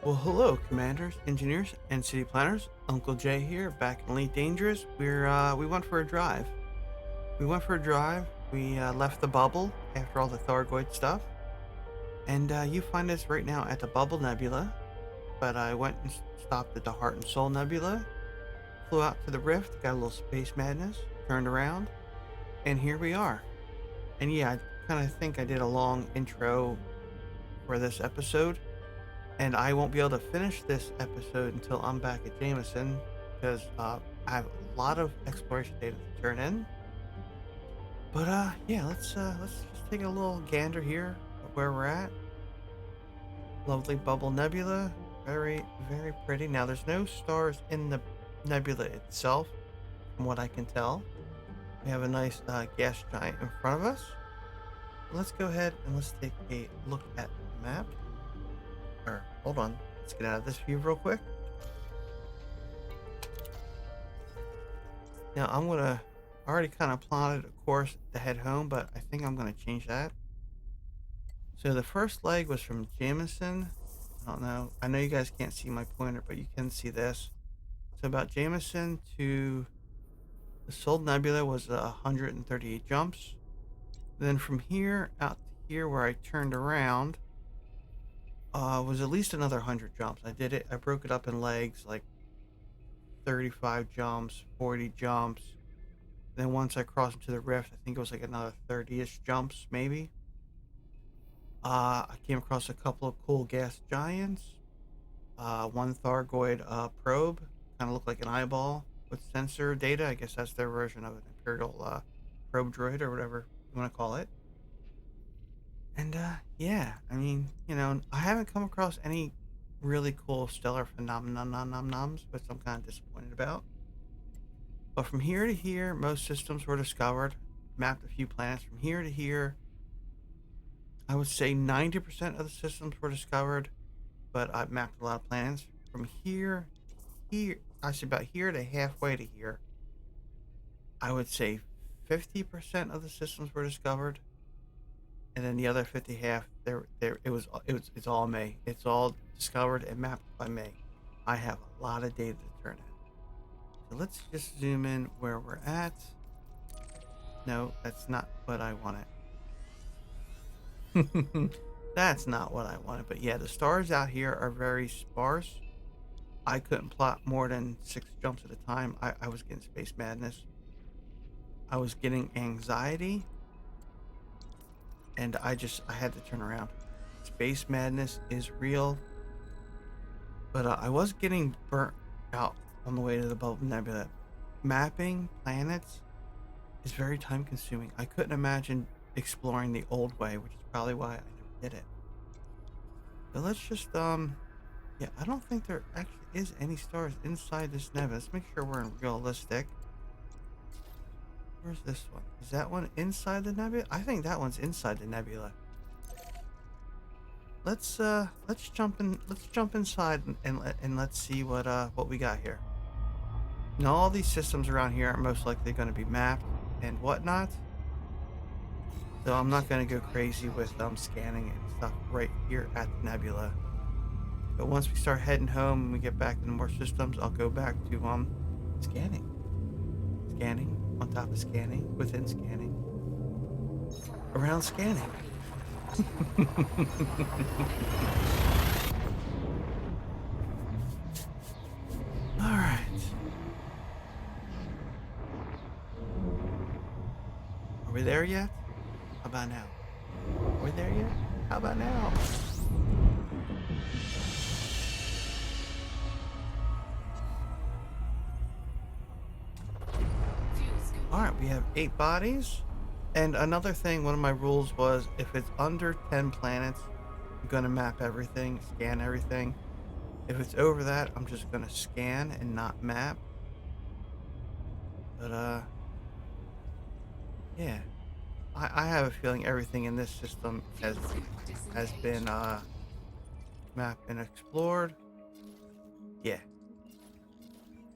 Well, hello, commanders, engineers, and city planners. Uncle Jay here, back in Elite Dangerous. We went for a drive. We left the bubble after all the Thargoid stuff, and you find us right now at the Bubble Nebula. But I went and stopped at the Heart and Soul Nebula, flew out to the Rift, got a little space madness, turned around, and here we are. And yeah, I kind of think I did a long intro for this episode. And I won't be able to finish this episode until I'm back at Jameson because I have a lot of exploration data to turn in. But yeah, let's just take a little gander here of where we're at. Lovely Bubble Nebula, very very pretty. Now there's no stars in the nebula itself, from what I can tell. We have a nice gas giant in front of us. Let's go ahead and let's take a look at the map. Or hold on, let's get out of this view real quick. Now I already kind of plotted a course to head home, but I think I'm gonna change that. So the first leg was from Jameson. I don't know. I know you guys can't see my pointer, but you can see this. So about Jameson to the Soul Nebula was 138 jumps. Then from here out to here where I turned around was at least another 100 jumps. I broke it up in legs, like 35 jumps, 40 jumps. Then once I crossed into the rift, I think it was like another 30-ish jumps, maybe. I came across a couple of cool gas giants. One Thargoid probe, kind of looked like an eyeball with sensor data. I guess that's their version of an Imperial probe droid or whatever you want to call it. And yeah, I mean, I haven't come across any really cool stellar phenomenons, which I'm kind of disappointed about. But from here to here, most systems were discovered. Mapped a few planets from here to here. I would say 90% of the systems were discovered, but I've mapped a lot of planets. From here to here, I say about here to halfway to here, I would say 50% of the systems were discovered. And then the other 50 half, it's all May. It's all discovered and mapped by May. I have a lot of data to turn in. So let's just zoom in where we're at. No, that's not what I wanted. That's not what I wanted. But yeah, the stars out here are very sparse. I couldn't plot more than 6 jumps at a time. I was getting space madness. I was getting anxiety. And I had to turn around. Space madness is real. But I was getting burnt out on the way to the Bubble Nebula. Mapping planets is very time consuming. I couldn't imagine exploring the old way, which is probably why I never did it. But let's just, yeah, I don't think there actually is any stars inside this nebula. Let's make sure we're in realistic. Where's this one? Is that one inside the nebula? I think that one's inside the nebula. Let's jump in. Let's jump inside and let's see what we got here. Now all these systems around here are most likely going to be mapped and whatnot. So I'm not going to go crazy with scanning and stuff right here at the nebula. But once we start heading home and we get back into more systems, I'll go back to scanning. Scanning. On top of scanning, within scanning, around scanning. All right. Are we there yet? How about now? Are we there yet? How about now? Alright, we have 8 bodies. And another thing, one of my rules was if it's under 10 planets, I'm going to map everything, scan everything. If it's over that, I'm just going to scan and not map. But, yeah. I have a feeling everything in this system has been mapped and explored. Yeah.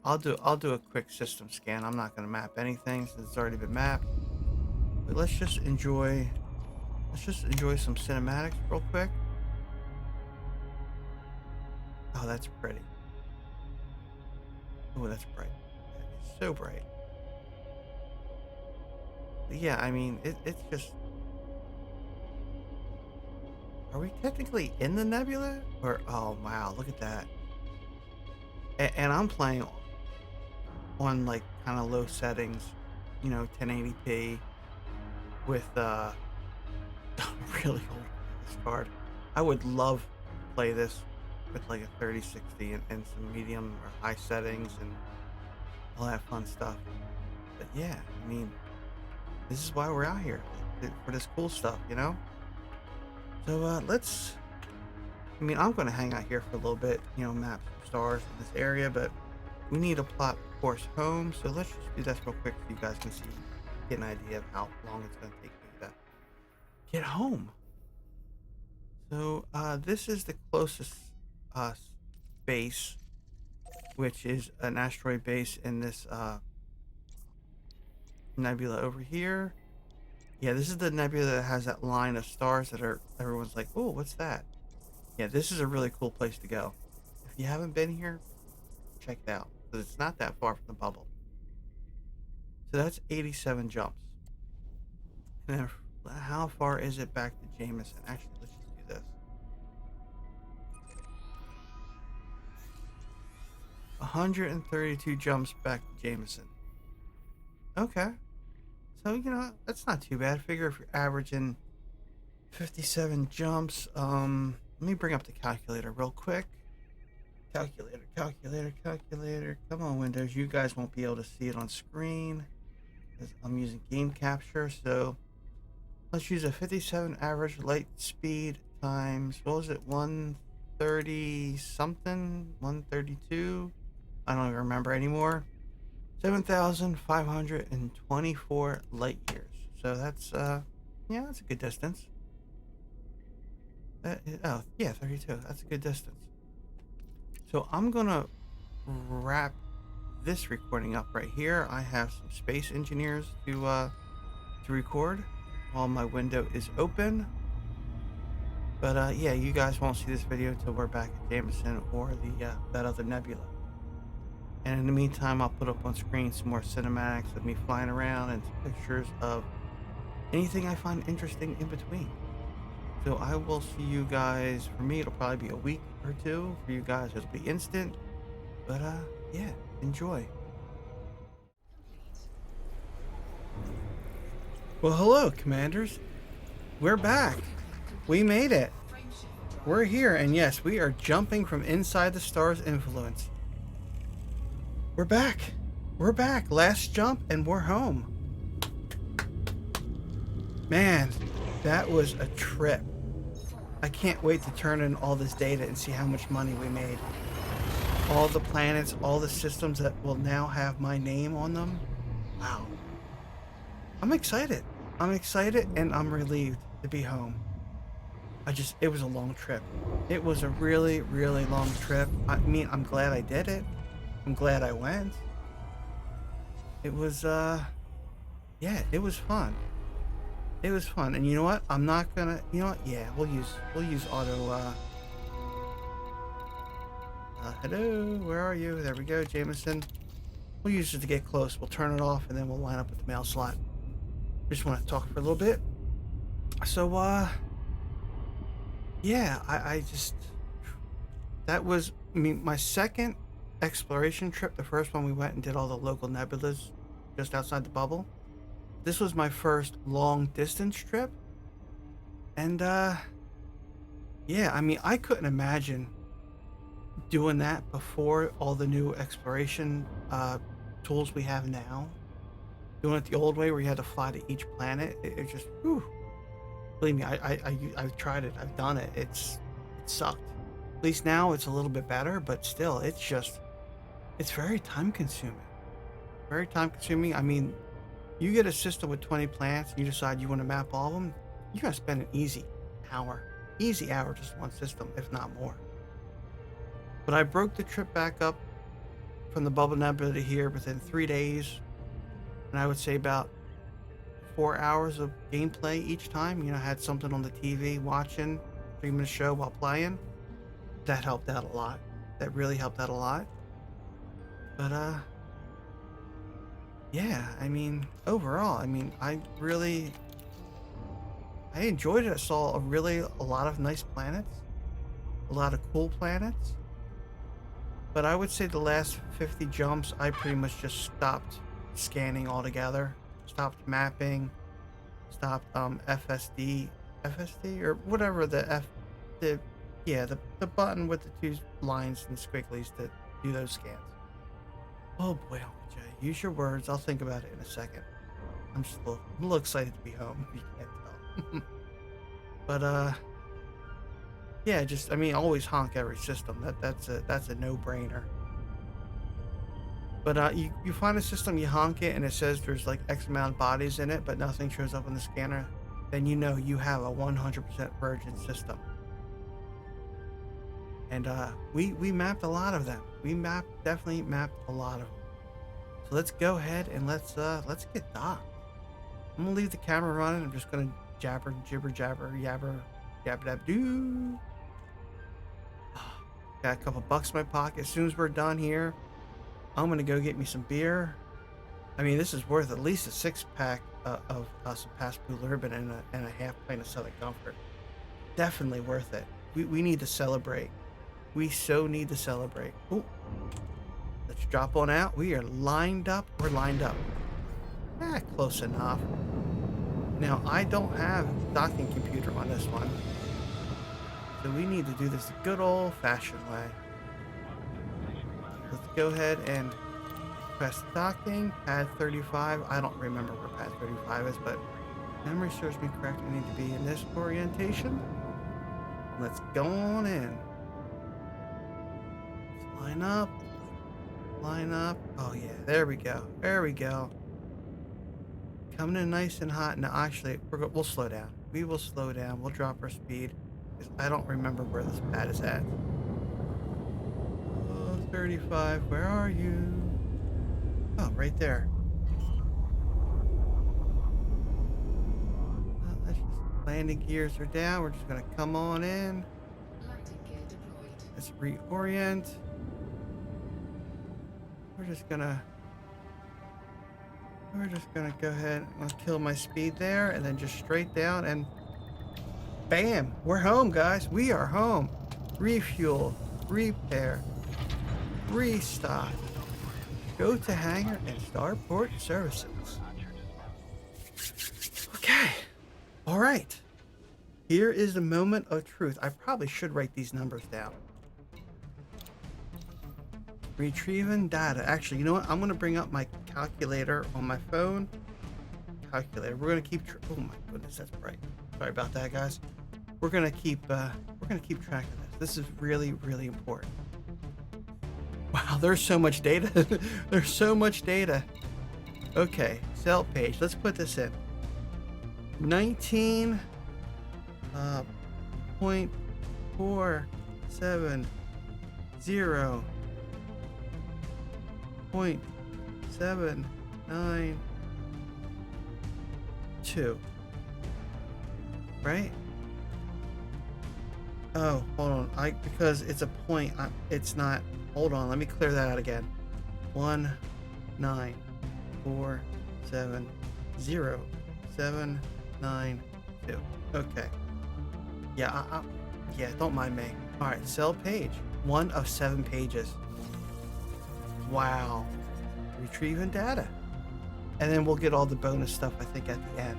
I'll do a quick system scan. I'm not going to map anything since it's already been mapped. But let's just enjoy some cinematics real quick. Oh, that's pretty. Oh, that's bright. That is so bright. But yeah, I mean, it's just... Are we technically in the nebula? Or, oh, wow, look at that. And I'm playing on, like, kind of low settings, you know, 1080p with, really old graphics card. I would love to play this with, like, a 3060 and some medium or high settings and all that fun stuff. But yeah, I mean, this is why we're out here, for this cool stuff, you know? So, I mean, I'm going to hang out here for a little bit, you know, map some stars in this area, but we need to plot the course home. So let's just do this real quick so you guys can see, get an idea of how long it's going to take me to get home. So, this is the closest, base, which is an asteroid base in this, nebula over here. Yeah, this is the nebula that has that line of stars that are, everyone's like, oh, what's that? Yeah, this is a really cool place to go. If you haven't been here, check it out, because it's not that far from the bubble. So that's 87 jumps. And then how far is it back to Jameson? Actually, let's just do this. 132 jumps back to Jameson. Okay. So, you know, that's not too bad. Figure if you're averaging 57 jumps. Let me bring up the calculator real quick. Calculator, calculator, calculator. Come on, Windows. You guys won't be able to see it on screen because I'm using game capture. So let's use a 57 average light speed times, what was it, 130 something? 132? I don't even remember anymore. 7,524 light years. So that's, yeah, that's a good distance. Oh, yeah, 32. That's a good distance. So I'm going to wrap this recording up right here. I have some space engineers to record while my window is open. But, yeah, you guys won't see this video until we're back at Jameson or the that other nebula. And in the meantime, I'll put up on screen some more cinematics of me flying around and some pictures of anything I find interesting in between. So I will see you guys. For me, it'll probably be a week or two. For you guys, it'll be instant. But, yeah, enjoy. Well, hello, Commanders. We're back. We made it. We're here, and yes, we are jumping from inside the star's influence. We're back. We're back. Last jump, and we're home. Man, that was a trip. I can't wait to turn in all this data and see how much money we made. All the planets, all the systems that will now have my name on them. Wow. I'm excited. I'm excited, and I'm relieved to be home. It was a long trip. It was a really, really long trip. I mean, I'm glad I did it. I'm glad I went. It was, yeah, it was fun. It was fun. And you know what? I'm not gonna, you know what? Yeah, we'll use auto, hello, where are you? There we go, Jameson. We'll use it to get close. We'll turn it off, and then we'll line up with the mail slot. Just want to talk for a little bit. So, yeah, I just, that was, I mean, my second exploration trip. The first one we went and did all the local nebulas just outside the bubble. This was my first long distance trip. And, yeah, I mean, I couldn't imagine doing that before all the new exploration, tools we have now. Doing it the old way where you had to fly to each planet. It just, whew. Believe me, I've tried it. I've done it. It sucked. At least now it's a little bit better, but still, it's very time consuming. Very time consuming. I mean, you get a system with 20 planets and you decide you want to map all of them, you gotta spend an easy hour just one system, if not more. But I broke the trip back up from the Bubble Nebula to here within 3 days, and I would say about 4 hours of gameplay each time. You know, I had something on the TV watching, streaming a show while playing. That helped out a lot. That really helped out a lot. But yeah, I mean, overall, I mean, I enjoyed it. I saw a lot of nice planets, a lot of cool planets. But I would say the last 50 jumps, I pretty much just stopped scanning altogether, stopped mapping, stopped FSD or whatever the button with the two lines and squigglies to do those scans. Oh boy, Uncle Jay, use your words. I'll think about it in a second. I'm a little excited to be home, if you can't tell. But yeah, just I mean, always honk every system. That's a no-brainer. But you find a system, you honk it, and it says there's like X amount of bodies in it, but nothing shows up on the scanner. Then you know you have a 100% virgin system. And we mapped a lot of them. Definitely mapped a lot of them. So let's go ahead and let's get docked. I'm gonna leave the camera running. I'm just gonna jibber jabber dab doo. Got a couple bucks in my pocket. As soon as we're done here, I'm gonna go get me some beer. I mean, this is worth at least a 6-pack of some past blue Bourbon and a half pint of Southern Comfort. Definitely worth it. We need to celebrate. We so need to celebrate. Ooh. Let's drop on out. We are lined up. We're lined up. Close enough. Now, I don't have docking computer on this one. So we need to do this the good old-fashioned way. Let's go ahead and press docking. Pad 35. I don't remember where pad 35 is, but memory serves me correct. I need to be in this orientation. Let's go on in. Let's line up. Line up. Oh yeah, there we go. There we go. Coming in nice and hot. Now actually, we'll slow down. We will slow down. We'll drop our speed. I don't remember where this pad is at. Oh, 35. Where are you? Oh, right there. Let's just, landing gears are down. We're just gonna come on in. Let's reorient. We're just gonna go ahead and kill my speed there, and then just straight down, and bam, we're home, guys. We are home. Refuel, repair, restock, go to hangar, and starport services. Okay, all right. Here is the moment of truth. I probably should write these numbers down. Retrieving data. Actually, you know what? I'm going to bring up my calculator on my phone. Calculator. We're going to keep. Oh my goodness, that's bright. Sorry about that, guys. We're going to keep track of this. This is really, really important. Wow, there's so much data. There's so much data. Okay, cell page. Let's put this in. 19.470. 0.792, right? Oh, hold on. Because it's a point. It's not. Hold on. Let me clear that out again. 19470.792. Okay. Yeah. Yeah. Don't mind me. All right. Cell page. 1 of 7 pages. Wow. Retrieving data. And then we'll get all the bonus stuff, I think, at the end.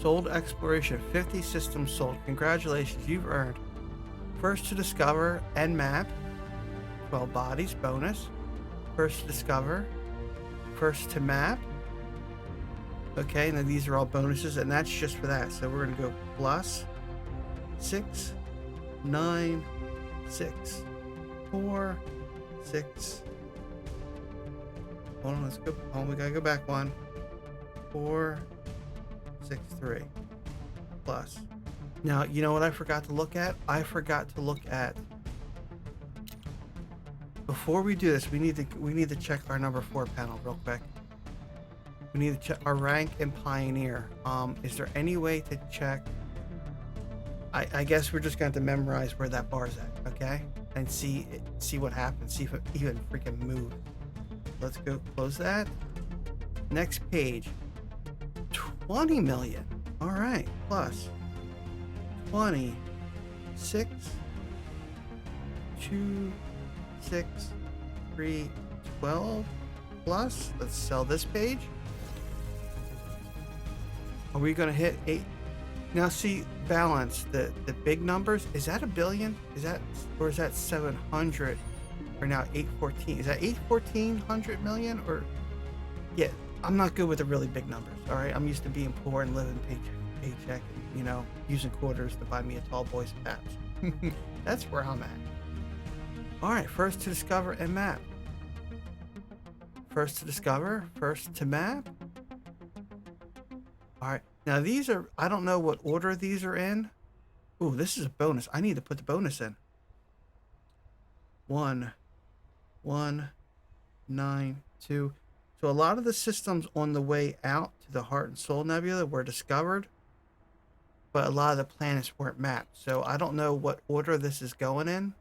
Sold exploration. 50 systems sold. Congratulations. You've earned first to discover and map. 12 bodies. Bonus. First to discover. First to map. Okay. And then these are all bonuses. And that's just for that. So we're going to go plus 6, 9, 6. 4, 6. Hold on, let's go. Oh, we gotta go back 1. 4, 6, 3. Plus. Now, you know what I forgot to look at? I forgot to look at. Before we do this, we need to check our number 4 panel real quick. We need to check our rank and pioneer. Is there any way to check I guess we're just going to have to memorize where that bar's at, okay? And see what happens. See if it even freaking moves. Let's go close that. Next page. 20 million. All right. Plus 20. 6. 2. 6. 3. 12. Plus. Let's sell this page. Are we going to hit 8? Now see, balance, the big numbers, is that a billion? Is that, or is that 700? Or now 814? Is that 814 million? Or, yeah, I'm not good with the really big numbers, all right? I'm used to being poor and living paycheck to paycheck, and, you know, using quarters to buy me a tall boy's paps. That's where I'm at. All right, first to discover and map. First to discover, first to map. All right. Now these are, I don't know what order these are in. Ooh, this is a bonus. I need to put the bonus in. 1, 1, 9, 2. So a lot of the systems on the way out to the Heart and Soul Nebula were discovered, but a lot of the planets weren't mapped. So I don't know what order this is going in.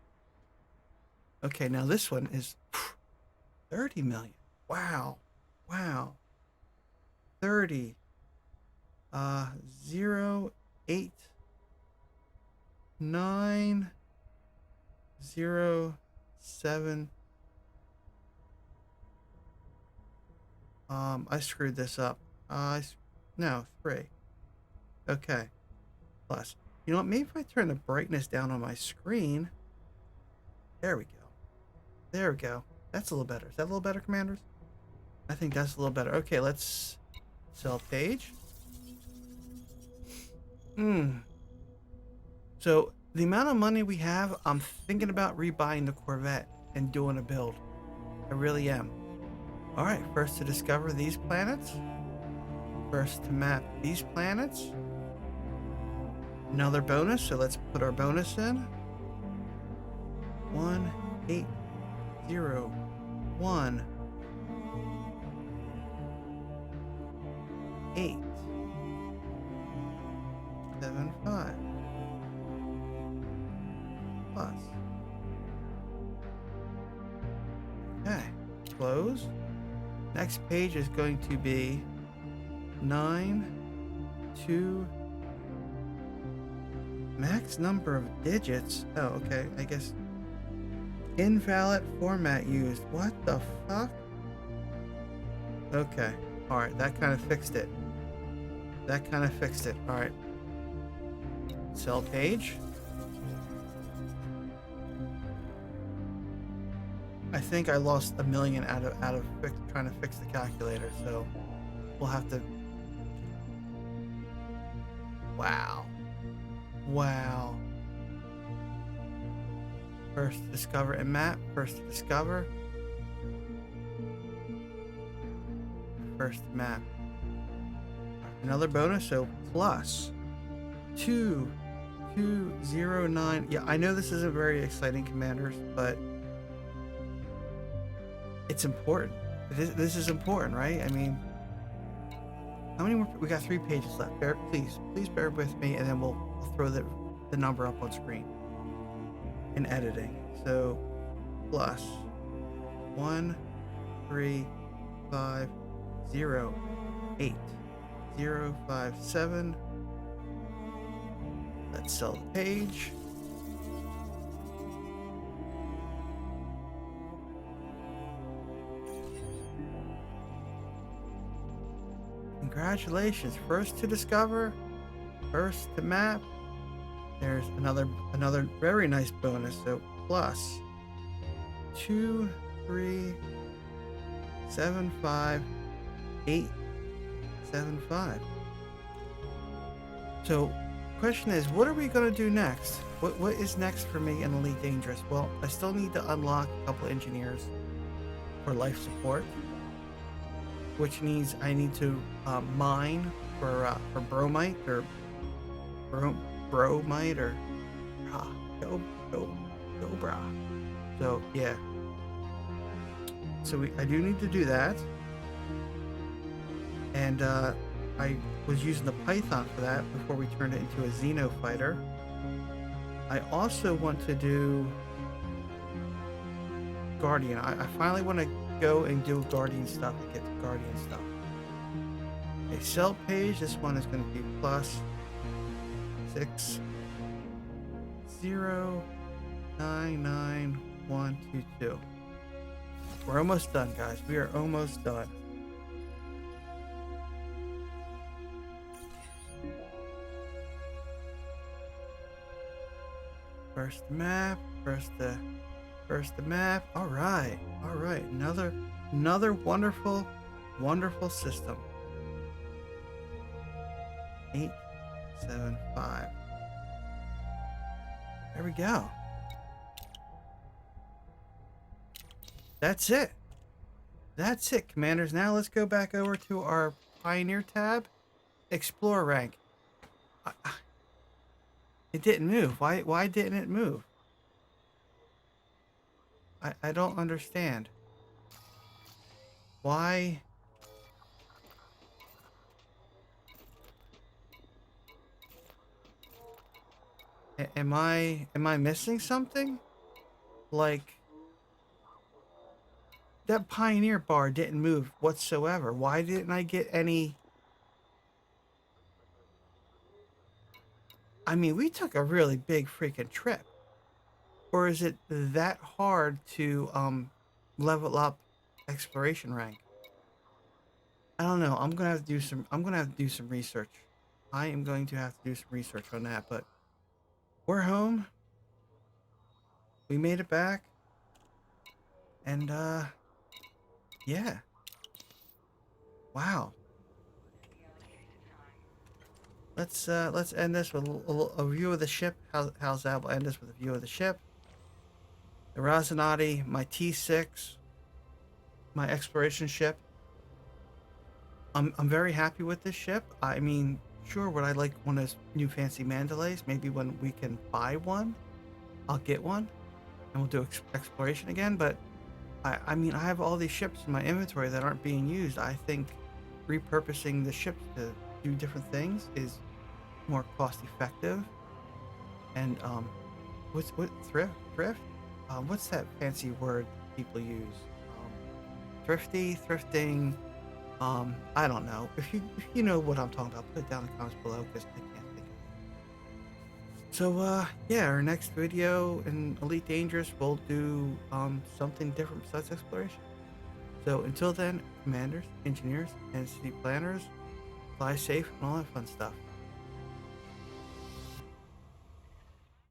Okay, now this one is 30 million. Wow. Wow. 30. 0, 8, 9, 0, 7. I screwed this up. No, 3. Okay. Plus. You know what? Maybe if I turn the brightness down on my screen. There we go. There we go. That's a little better. Is that a little better, Commanders? I think that's a little better. Okay, let's sell page. So the amount of money we have, I'm thinking about rebuying the Corvette and doing a build. I really am. All right, first to discover these planets. First to map these planets. Another bonus, so let's put our bonus in. 1, 8, 0, 1, 8. 7, 5. Plus. Okay. Close. Next page is going to be 9, 2. Max number of digits. Oh, okay. I guess. Invalid format used. What the fuck? Okay. Alright. That kind of fixed it. Alright. Sell page. I think I lost $1 million out of trying to fix the calculator, so we'll have to. Wow. First to discover and map. First to discover. First to map. Another bonus, so plus 2, 2, 0, 9. Yeah, I know this isn't very exciting, Commanders, but it's important. This is important, right? I mean, how many more? We got 3 pages left. Please bear with me, and then we'll throw the number up on screen in editing. So plus 1, 3, 5, 0, 8, 0, 5, 7. Let's sell the page. Congratulations. First to discover, first to map. There's another very nice bonus. So plus 2, 3, 7, 5, 8, 7, 5. So question is, what are we going to do next? What is next for me in Elite Dangerous? Well, I still need to unlock a couple engineers for life support, which means I need to mine for bromite or bromite or dobra. So yeah. So I do need to do that, and I was using the Python for that before we turned it into a Xeno fighter. I also want to do Guardian. I finally want to go and do Guardian stuff and get the Guardian stuff. A sell page. This one is going to be plus 6099122. We're almost done, guys. We are almost done. First map. First the map. All right. Another wonderful system. 875. There we go. That's it. That's it, Commanders. Now let's go back over to our Pioneer tab. Explore rank. It didn't move. Why didn't it move? I don't understand. Why? Am I missing something? Like, that Pioneer bar didn't move whatsoever. Why didn't I get any? I mean, we took a really big freaking trip. Or is it that hard to level up exploration rank? I don't know. I'm gonna have to do some research. I am going to have to do some research on that, but we're home. We made it back. And yeah. Wow. Let's end this with a view of the ship. How's that? We'll end this with a view of the ship. The Razanati, my T-6, my exploration ship. I'm very happy with this ship. I mean, sure, would I like one of those new fancy Mandalays? Maybe when we can buy one, I'll get one, and we'll do exploration again. But I mean, I have all these ships in my inventory that aren't being used. I think repurposing the ships to do different things is more cost effective. And what thrift? What's that fancy word people use? Thrifting. I don't know. If you know what I'm talking about, put it down in the comments below because I can't think of it. So yeah, our next video in Elite Dangerous we'll do something different besides exploration. So until then, commanders, engineers, and city planners, fly safe and all that fun stuff.